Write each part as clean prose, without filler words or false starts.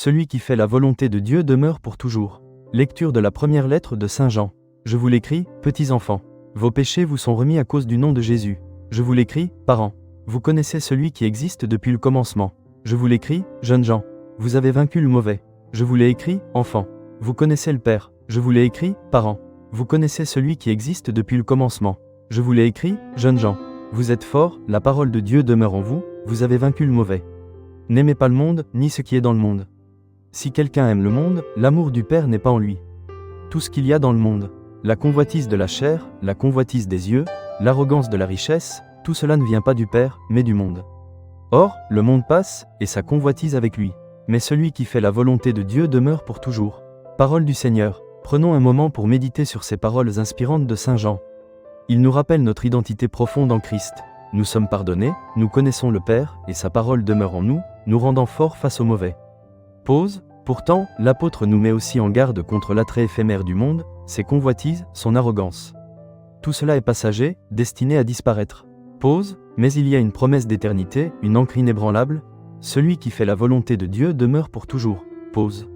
Celui qui fait la volonté de Dieu demeure pour toujours. Lecture de la première lettre de Saint Jean. Je vous l'écris, petits enfants. Vos péchés vous sont remis à cause du nom de Jésus. Je vous l'écris, parents. Vous connaissez celui qui existe depuis le commencement. Je vous l'écris, jeunes gens. Vous avez vaincu le mauvais. Je vous l'ai écrit, enfants. Vous connaissez le Père. Je vous l'ai écrit, parents. Vous connaissez celui qui existe depuis le commencement. Je vous l'ai écrit, jeunes gens. Vous êtes forts, la parole de Dieu demeure en vous, vous avez vaincu le mauvais. N'aimez pas le monde, ni ce qui est dans le monde. Si quelqu'un aime le monde, l'amour du Père n'est pas en lui. Tout ce qu'il y a dans le monde, la convoitise de la chair, la convoitise des yeux, l'arrogance de la richesse, tout cela ne vient pas du Père, mais du monde. Or, le monde passe, et sa convoitise avec lui. Mais celui qui fait la volonté de Dieu demeure pour toujours. Parole du Seigneur. Prenons un moment pour méditer sur ces paroles inspirantes de Saint Jean. Il nous rappelle notre identité profonde en Christ. Nous sommes pardonnés, nous connaissons le Père, et sa parole demeure en nous, nous rendant forts face au mauvais. Pause. Pourtant, l'apôtre nous met aussi en garde contre l'attrait éphémère du monde, ses convoitises, son arrogance. Tout cela est passager, destiné à disparaître. Pause. Mais il y a une promesse d'éternité, une ancre inébranlable. Celui qui fait la volonté de Dieu demeure pour toujours. Pause.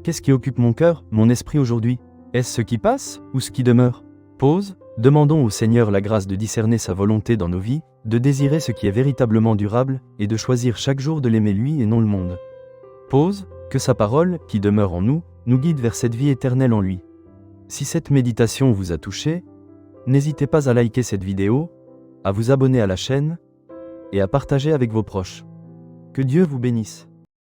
Qu'est-ce qui occupe mon cœur, mon esprit aujourd'hui? Est-ce ce qui passe, ou ce qui demeure? Pause. Demandons au Seigneur la grâce de discerner sa volonté dans nos vies, de désirer ce qui est véritablement durable, et de choisir chaque jour de l'aimer lui et non le monde. Pause. Que sa parole, qui demeure en nous, nous guide vers cette vie éternelle en lui. Si cette méditation vous a touché, n'hésitez pas à liker cette vidéo, à vous abonner à la chaîne, et à partager avec vos proches. Que Dieu vous bénisse.